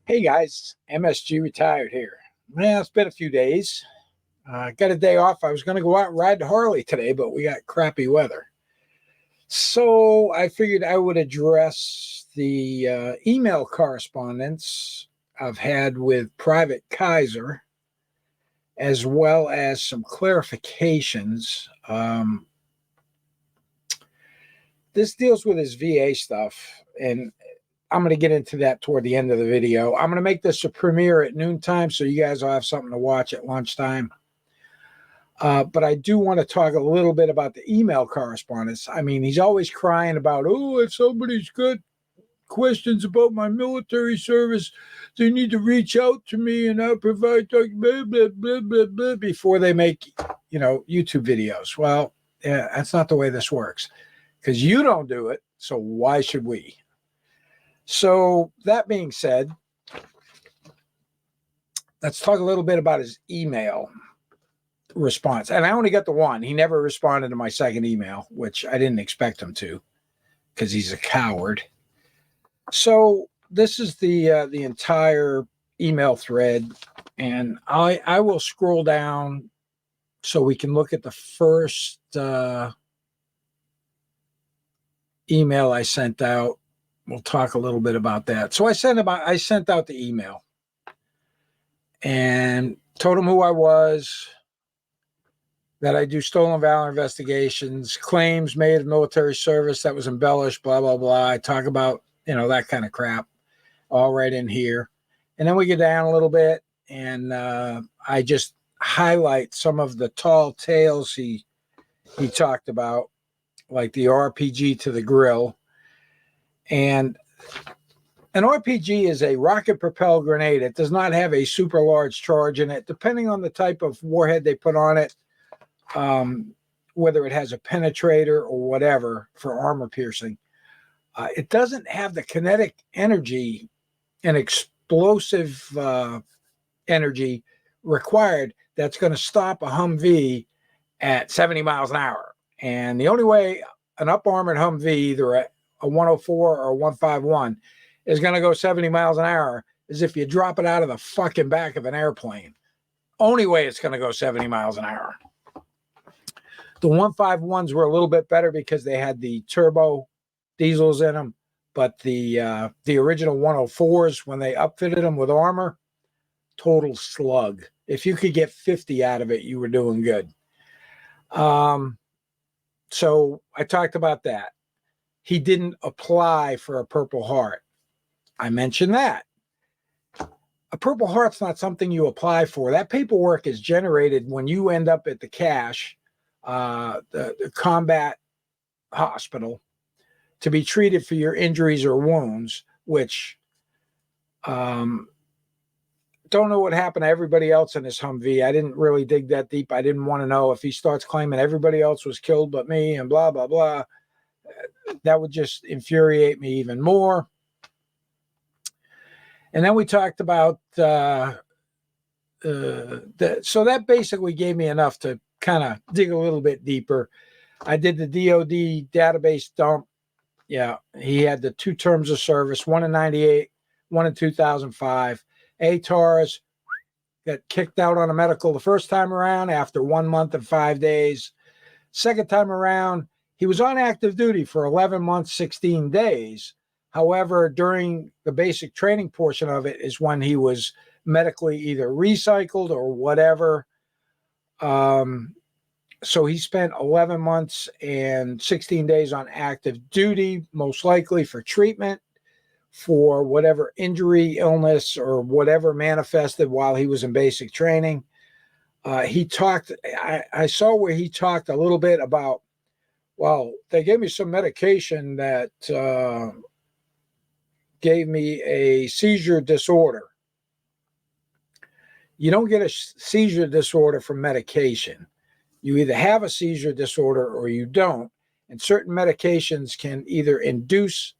Hey guys, MSG retired here. Well, it's been a few days. Got a day off. I was going to go out and ride the Harley today, but we got crappy weather. So I figured I would address the email correspondence I've had with Private Kiser, as well as some clarifications. This deals with his VA stuff, and I'm going to get into that toward the end of the video. I'm going to make this a premiere at noontime, so you guys will have something to watch at lunchtime. But I do want to talk a little bit about the email correspondence. I mean, he's always crying about, oh, if somebody's got questions about my military service, they need to reach out to me and I'll provide blah, blah, blah, blah, blah, before they make, YouTube videos. Well, yeah, that's not the way this works, because you don't do it. So why should we? So that being said, let's talk a little bit about his email response. And I only got the one. He never responded to my second email, which I didn't expect him to, because he's a coward. So this is the entire email thread, and I will scroll down so we can look at the first email I sent out. We'll talk a little bit about that. So I sent out the email and told him who I was, that I do stolen valor investigations, claims made in military service that was embellished, blah, blah, blah. I talk about, that kind of crap all right in here. And then we get down a little bit, and I just highlight some of the tall tales he talked about, like the RPG to the grill. And an RPG is a rocket-propelled grenade. It does not have a super large charge in it. Depending on the type of warhead they put on it, whether it has a penetrator or whatever for armor piercing, it doesn't have the kinetic energy and explosive energy required that's going to stop a Humvee at 70 miles an hour. And the only way an up-armored Humvee, either a 104 or a 151, is going to go 70 miles an hour is if you drop it out of the fucking back of an airplane. Only way it's going to go 70 miles an hour. The 151s were a little bit better because they had the turbo diesels in them, but the original 104s, when they upfitted them with armor, total slug. If you could get 50 out of it, you were doing good. So I talked about that. He didn't apply for a Purple Heart. I mentioned that. A Purple Heart's not something you apply for. That paperwork is generated when you end up at the CASH, the combat hospital, to be treated for your injuries or wounds, which don't know what happened to everybody else in this Humvee. I didn't really dig that deep. I didn't want to know if he starts claiming everybody else was killed but me and blah, blah, blah. That would just infuriate me even more. And then we talked about so that basically gave me enough to kind of dig a little bit deeper. I did the DOD database dump. Yeah, he had the 2 terms of service, one in 98, one in 2005. ATARs got kicked out on a medical the first time around after 1 month and 5 days. Second time around, he was on active duty for 11 months, 16 days. However, during the basic training portion of it is when he was medically either recycled or whatever. So he spent 11 months and 16 days on active duty, most likely for treatment for whatever injury, illness, or whatever manifested while he was in basic training. He talked, I saw where he talked a little bit about, well, they gave me some medication that gave me a seizure disorder. You don't get a seizure disorder from medication. You either have a seizure disorder or you don't. And certain medications can either induce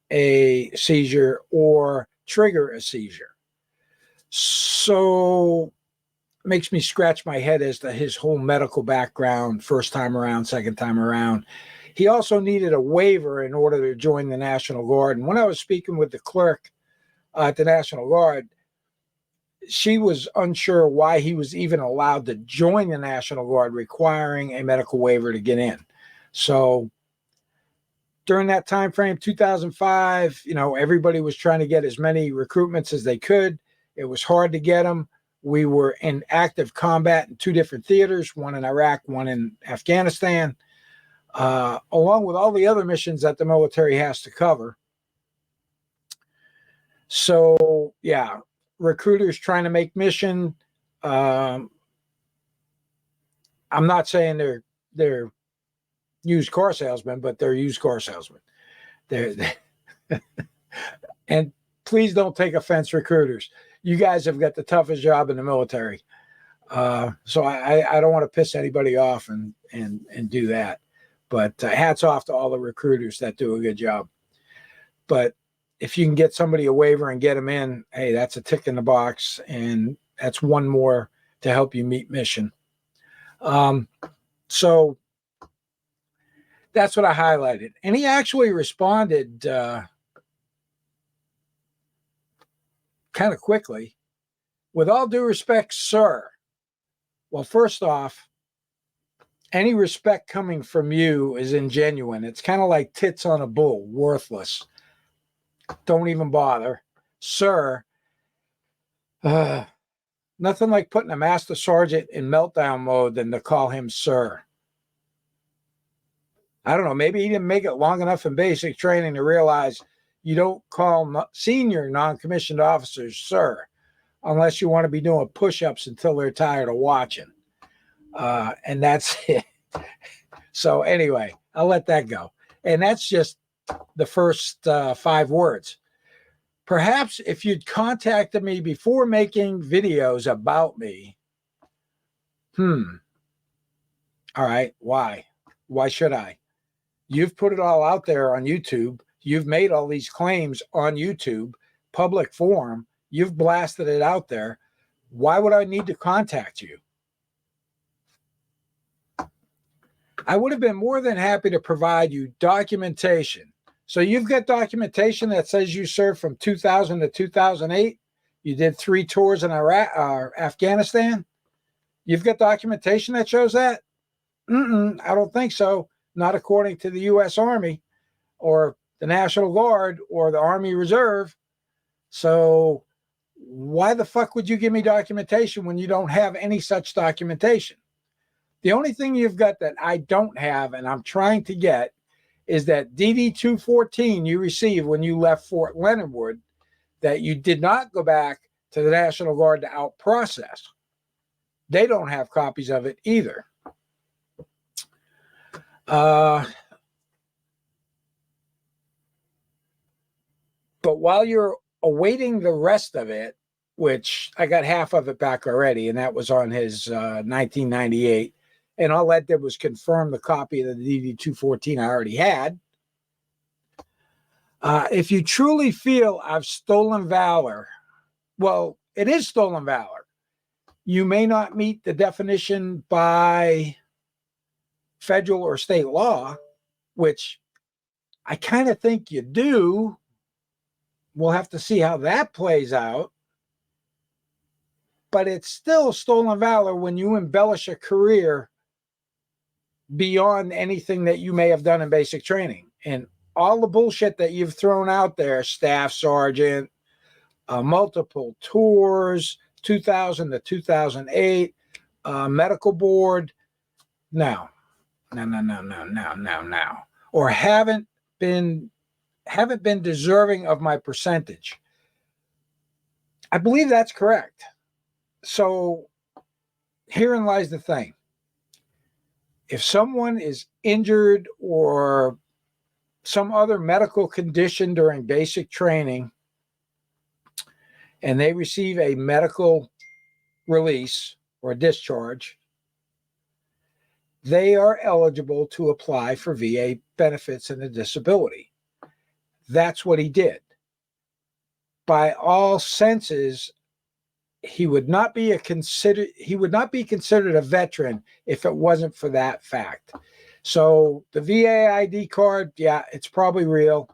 a seizure or trigger a seizure. So it makes me scratch my head as to his whole medical background, first time around, second time around. He also needed a waiver in order to join the National Guard. And when I was speaking with the clerk at the National Guard, she was unsure why he was even allowed to join the National Guard, requiring a medical waiver to get in. So during that time frame, 2005, everybody was trying to get as many recruitments as they could. It was hard to get them. We were in active combat in 2 different theaters, one in Iraq, one in Afghanistan, along with all the other missions that the military has to cover. So, yeah, recruiters trying to make mission. I'm not saying they're used car salesmen, but they're used car salesmen. And please don't take offense, recruiters. You guys have got the toughest job in the military. So I don't want to piss anybody off and do that. But hats off to all the recruiters that do a good job. But if you can get somebody a waiver and get them in, hey, that's a tick in the box, and that's one more to help you meet mission. So that's what I highlighted. And he actually responded kind of quickly. With all due respect, sir. Well, first off, any respect coming from you is ingenuine. It's kind of like tits on a bull, worthless. Don't even bother. Sir, nothing like putting a master sergeant in meltdown mode than to call him sir. I don't know. Maybe he didn't make it long enough in basic training to realize you don't call senior non-commissioned officers sir, unless you want to be doing push-ups until they're tired of watching. And that's it. So anyway, I'll let that go. And that's just the first 5 words. Perhaps if you'd contacted me before making videos about me, all right, why? Why should I? You've put it all out there on YouTube. You've made all these claims on YouTube, public forum. You've blasted it out there. Why would I need to contact you? I would have been more than happy to provide you documentation. So you've got documentation that says you served from 2000 to 2008. You did 3 tours in Iraq, Afghanistan. You've got documentation that shows that? I don't think so. Not according to the U.S. Army or the National Guard or the Army Reserve. So why the fuck would you give me documentation when you don't have any such documentation? The only thing you've got that I don't have and I'm trying to get is that DD-214 you received when you left Fort Leonard Wood that you did not go back to the National Guard to out-process. They don't have copies of it either. But while you're awaiting the rest of it, which I got half of it back already, and that was on his 1998, and all that did was confirm the copy of the DD-214 I already had. If you truly feel I've stolen valor, well, it is stolen valor. You may not meet the definition by federal or state law, which I kind of think you do. We'll have to see how that plays out. But it's still stolen valor when you embellish a career beyond anything that you may have done in basic training. And all the bullshit that you've thrown out there, staff sergeant, multiple tours, 2000 to 2008, medical board, no. Or haven't been deserving of my percentage. I believe that's correct. So herein lies the thing. If someone is injured or some other medical condition during basic training and they receive a medical release or discharge, they are eligible to apply for VA benefits and a disability. That's what he did. By all senses, he would not be considered a veteran if it wasn't for that fact. So the VA ID card, yeah, it's probably real.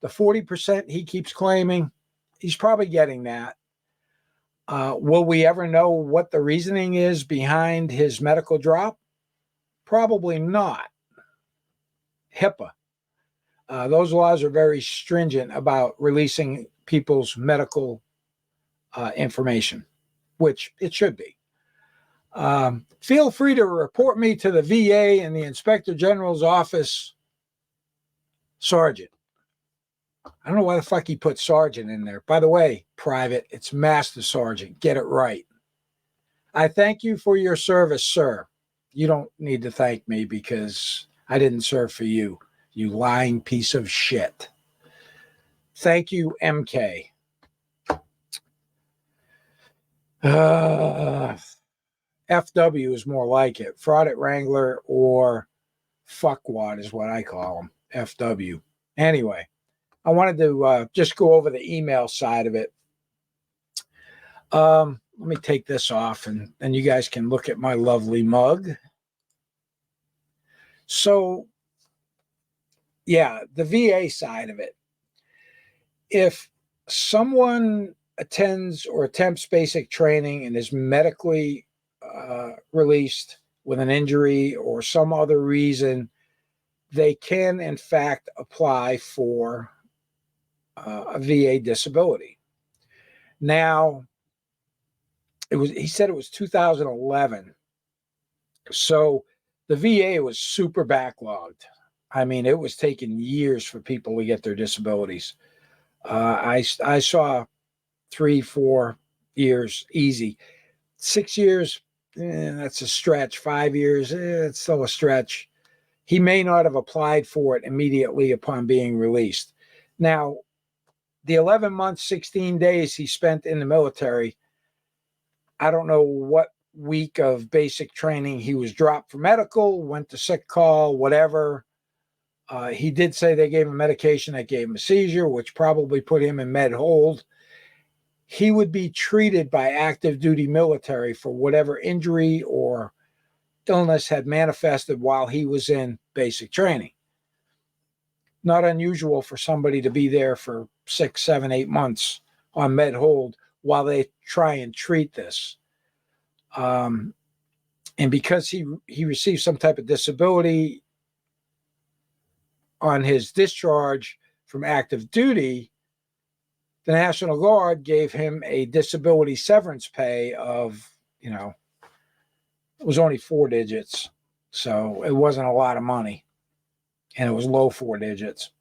The 40% he keeps claiming, he's probably getting that. Will we ever know what the reasoning is behind his medical drop? Probably not. HIPAA. Those laws are very stringent about releasing people's medical information, which it should be. Feel free to report me to the VA and the Inspector General's office, Sergeant. I don't know why the fuck he put Sergeant in there. By the way, Private, it's Master Sergeant. Get it right. I thank you for your service, sir. You don't need to thank me because I didn't serve for you, you lying piece of shit. Thank you, MK. FW is more like it. Fraudit Wrangler or fuckwad is what I call them. FW. Anyway, I wanted to just go over the email side of it. Let me take this off and you guys can look at my lovely mug. So, yeah, the VA side of it. If someone attends or attempts basic training and is medically released with an injury or some other reason, they can, in fact, apply for a VA disability. Now, he said it was 2011. So the VA was super backlogged. I mean, it was taking years for people to get their disabilities. I saw 3-4 years easy. 6 years, that's a stretch. 5 years, it's still a stretch. He may not have applied for it immediately upon being released. Now, the 11 months, 16 days he spent in the military, I don't know what week of basic training he was dropped for medical, went to sick call, whatever. He did say they gave him medication that gave him a seizure, which probably put him in med hold. He would be treated by active duty military for whatever injury or illness had manifested while he was in basic training. Not unusual for somebody to be there for 6, 7, 8 months on med hold while they try and treat this. And because he received some type of disability on his discharge from active duty, the National Guard gave him a disability severance pay of, it was only 4 digits. So it wasn't a lot of money. And it was low 4 digits.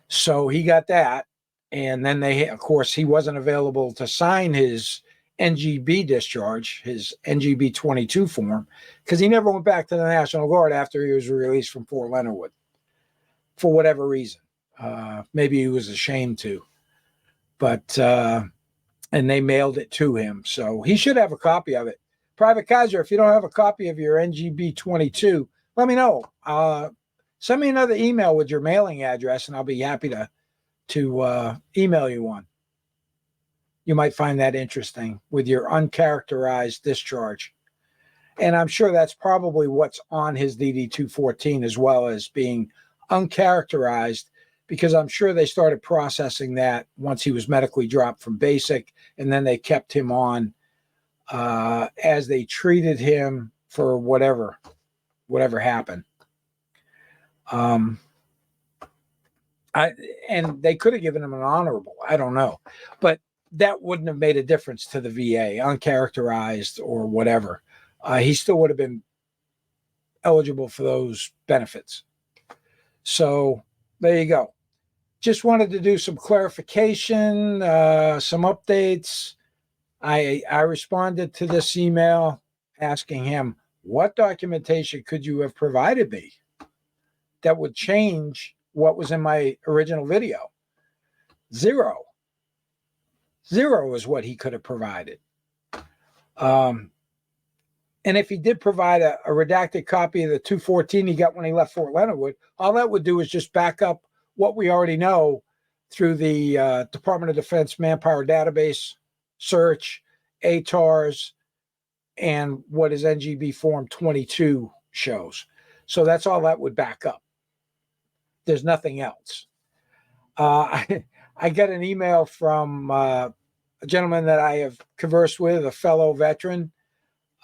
So he got that. And then of course, he wasn't available to sign his NGB discharge, his NGB 22 form, because he never went back to the National Guard after he was released from Fort Leonard Wood for whatever reason. Maybe he was ashamed to, but, and they mailed it to him. So he should have a copy of it. Private Kiser, if you don't have a copy of your NGB 22, let me know. Send me another email with your mailing address and I'll be happy to email you one. You might find that interesting with your uncharacterized discharge. And I'm sure that's probably what's on his DD-214 as well as being uncharacterized, because I'm sure they started processing that once he was medically dropped from basic, and then they kept him on as they treated him for whatever happened. And they could have given him an honorable. I don't know. But that wouldn't have made a difference to the VA, uncharacterized or whatever. He still would have been eligible for those benefits. So there you go. Just wanted to do some clarification, some updates. I responded to this email asking him, what documentation could you have provided me that would change what was in my original video? Zero is what he could have provided. And if he did provide a redacted copy of the 214 he got when he left Fort Leonard Wood, all that would do is just back up what we already know through the Department of Defense Manpower Database search, ATARs, and what his NGB Form 22 shows. So that's all that would back up. There's nothing else. I got an email from a gentleman that I have conversed with, a fellow veteran.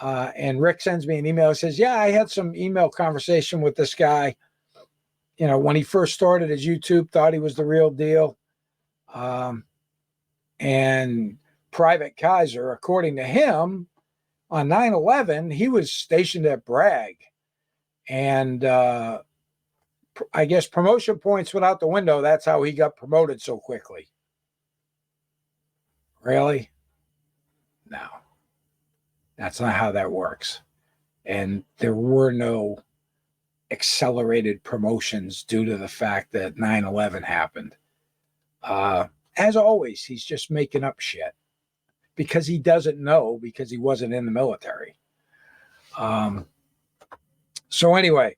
And Rick sends me an email. He says, yeah, I had some email conversation with this guy. You know, when he first started his YouTube, thought he was the real deal. And Private Kiser, according to him, on 9/11, he was stationed at Bragg. And I guess promotion points went out the window. That's how he got promoted so quickly. Really? No. That's not how that works. And there were no accelerated promotions due to the fact that 9/11 happened. As always, he's just making up shit because he doesn't know, because he wasn't in the military. So anyway,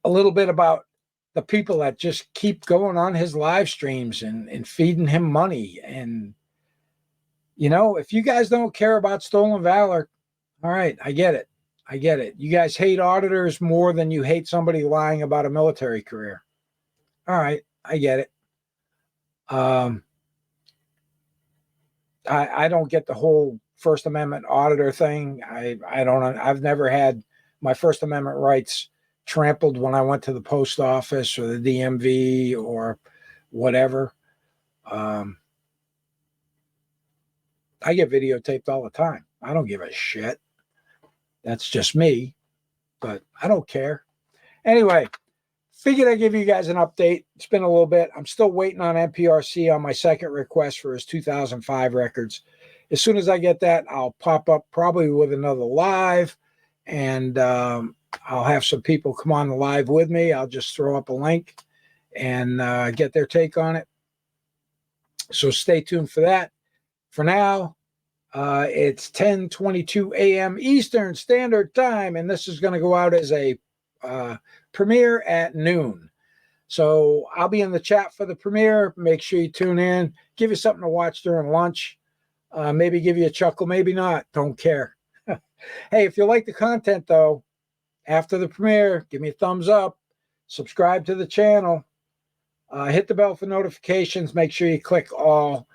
a little bit about the people that just keep going on his live streams and feeding him money. And, you know, if you guys don't care about stolen valor, all right, I get it. I get it. You guys hate auditors more than you hate somebody lying about a military career. All right, I get it. I don't get the whole First Amendment auditor thing. I don't. I've never had my First Amendment rights trampled when I went to the post office or the DMV or whatever. I get videotaped all the time. I don't give a shit. That's just me, but I don't care. Anyway, figured I'd give you guys an update. It's been a little bit. I'm still waiting on NPRC on my second request for his 2005 records. As soon as I get that, I'll pop up probably with another live, and I'll have some people come on the live with me. I'll just throw up a link and get their take on it. So stay tuned for that. For now, it's 10:22 a.m. Eastern Standard Time, and this is going to go out as a premiere at noon. So I'll be in the chat for the premiere. Make sure you tune in. Give you something to watch during lunch. Maybe give you a chuckle, maybe not. Don't care. Hey, if you like the content, though, after the premiere, give me a thumbs up. Subscribe to the channel. Hit the bell for notifications. Make sure you click all.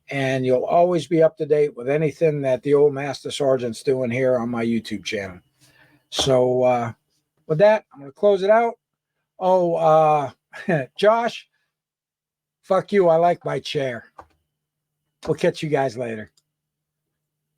And you'll always be up to date with anything that the old Master Sergeant's doing here on my YouTube channel. So with that, I'm going to close it out. Oh, Josh, fuck you. I like my chair. We'll catch you guys later.